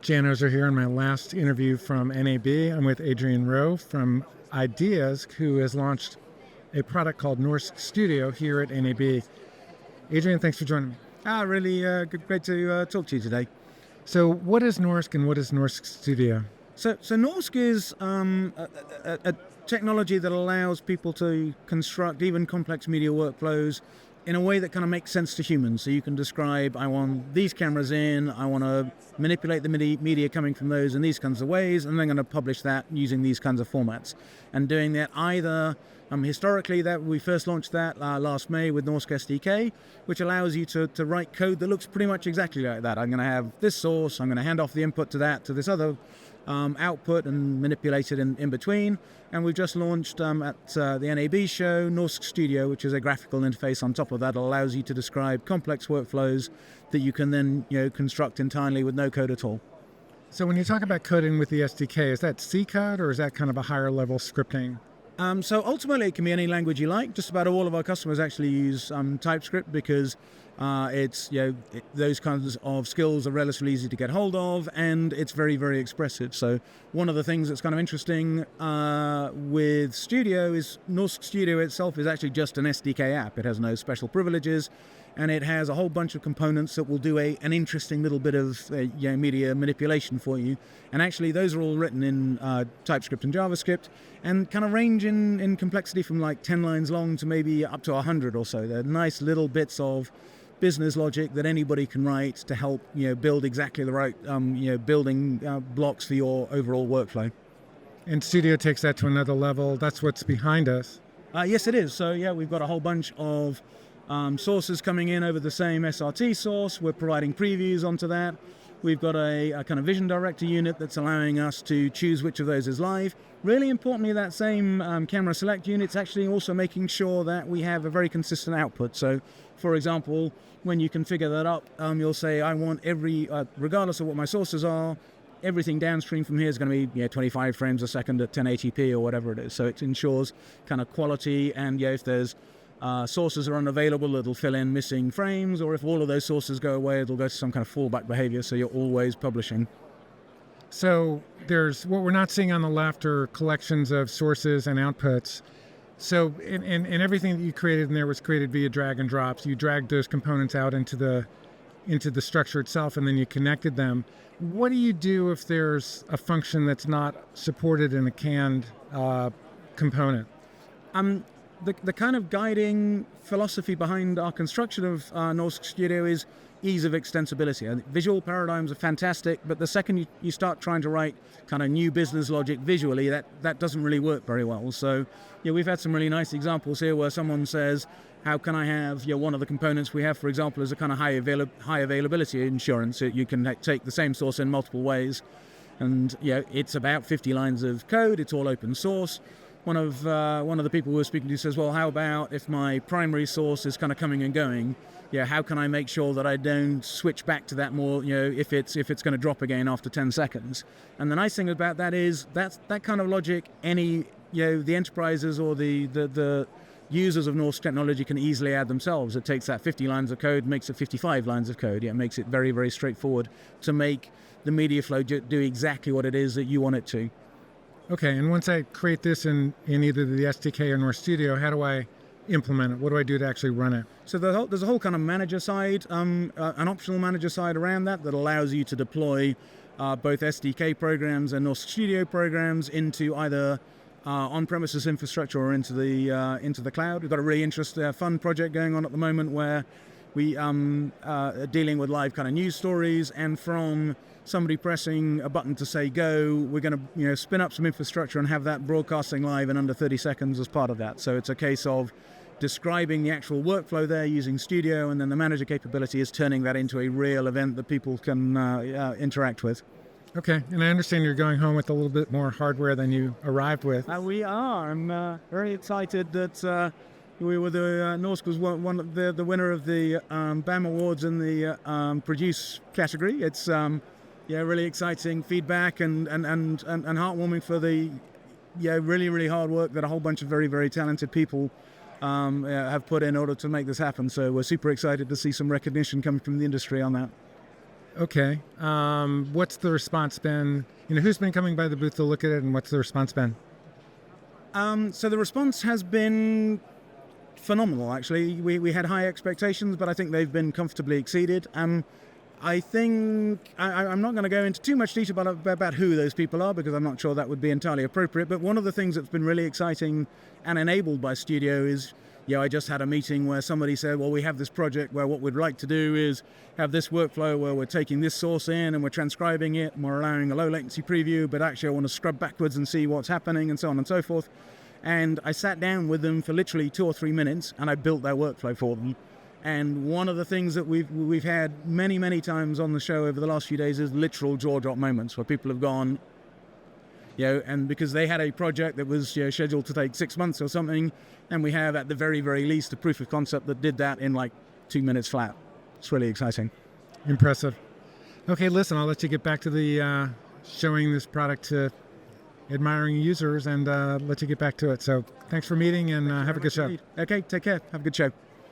Jan Ozer here in my last interview from NAB. I'm with Adrian Roe from Ideas, who has launched a product called Norsk Studio here at NAB. Adrian, thanks for joining me. Really great to talk to you today. So what is Norsk and what is Norsk Studio? So Norsk is a technology that allows people to construct even complex media workflows in a way that kind of makes sense to humans. So you can describe, I want these cameras in, I want to manipulate the media coming from those in these kinds of ways, and I'm going to publish that using these kinds of formats. And doing that either, historically, that we first launched that last May with Norsk SDK, which allows you to write code that looks pretty much exactly like that. I'm going to have this source, I'm going to hand off the input to that, to this other output and manipulate it in between. And we've just launched at the NAB show Norsk Studio, which is a graphical interface on top of that. It allows you to describe complex workflows that you can then construct entirely with no code at all. So when you talk about coding with the SDK, is that C code or is that kind of a higher level scripting? So ultimately it can be any language you like. Just about all of our customers actually use TypeScript because it's those kinds of skills are relatively easy to get hold of, and it's very, very expressive. So one of the things that's kind of interesting with Studio is Norsk Studio itself is actually just an SDK app. It has no special privileges, and it has a whole bunch of components that will do an interesting little bit of media manipulation for you. And actually those are all written in TypeScript and JavaScript and kind of range in complexity from like 10 lines long to maybe up to 100 or so. They're nice little bits of business logic that anybody can write to help build exactly the right building blocks for your overall workflow. And Studio takes that to another level. That's what's behind us. Yes, it is. So we've got a whole bunch of sources coming in over the same SRT source. We're providing previews onto that. We've got a kind of vision director unit that's allowing us to choose which of those is live. Really importantly, that same camera select unit's actually also making sure that we have a very consistent output. So, for example, when you configure that up, you'll say, I want every, regardless of what my sources are, everything downstream from here is going to be 25 frames a second at 1080p or whatever it is. So it ensures kind of quality, and if there's sources are unavailable, it'll fill in missing frames, or if all of those sources go away, it'll go to some kind of fallback behavior, so you're always publishing. So there's what we're not seeing on the left are collections of sources and outputs. So and everything that you created in there was created via drag and drops. You dragged those components out into the structure itself, and then you connected them. What do you do if there's a function that's not supported in a canned component? The kind of guiding philosophy behind our construction of Norsk Studio is ease of extensibility. Visual paradigms are fantastic, but the second you start trying to write kind of new business logic visually, that doesn't really work very well. So we've had some really nice examples here where someone says, how can I have one of the components we have, for example, is a kind of high availability insurance. You can take the same source in multiple ways, and it's about 50 lines of code. It's all open source. One of the people we were speaking to says, well, how about if my primary source is kind of coming and going? How can I make sure that I don't switch back to that more, if it's going to drop again after 10 seconds? And the nice thing about that is that kind of logic, the enterprises or the users of Norsk technology can easily add themselves. It takes that 50 lines of code, makes it 55 lines of code. It makes it very, very straightforward to make the media flow do exactly what it is that you want it to. Okay, and once I create this in either the SDK or Norsk Studio, how do I implement it? What do I do to actually run it? So there's a whole kind of manager side, an optional manager side around that allows you to deploy both SDK programs and Norsk Studio programs into either on-premises infrastructure or into the cloud. We've got a really interesting, fun project going on at the moment where we are dealing with live kind of news stories, and from somebody pressing a button to say go, we're going to spin up some infrastructure and have that broadcasting live in under 30 seconds as part of that. So it's a case of describing the actual workflow there using Studio, and then the manager capability is turning that into a real event that people can interact with. Okay, and I understand you're going home with a little bit more hardware than you arrived with. We are. I'm very excited that we were Norsk was one of the winner of the BAM Awards in the produce category. It's really exciting feedback and heartwarming for the really, really hard work that a whole bunch of very, very talented people have put in order to make this happen. So we're super excited to see some recognition coming from the industry on that. Okay. What's the response been? Who's been coming by the booth to look at it, and what's the response been? So the response has been phenomenal, actually. We had high expectations, but I think they've been comfortably exceeded. I think I'm not going to go into too much detail about who those people are, because I'm not sure that would be entirely appropriate. But one of the things that's been really exciting and enabled by Studio is, I just had a meeting where somebody said, well, we have this project where what we'd like to do is have this workflow where we're taking this source in and we're transcribing it and we're allowing a low latency preview, but actually I want to scrub backwards and see what's happening and so on and so forth. And I sat down with them for literally 2 or 3 minutes and I built their workflow for them. And one of the things that we've had many times on the show over the last few days is literal jaw-drop moments where people have gone, and because they had a project that was scheduled to take 6 months or something, and we have at the very least a proof of concept that did that in like 2 minutes flat. It's really exciting. Impressive. Okay, listen, I'll let you get back to the showing this product to admiring users and let you get back to it. So thanks for meeting and have a good show. Okay, take care. Have a good show.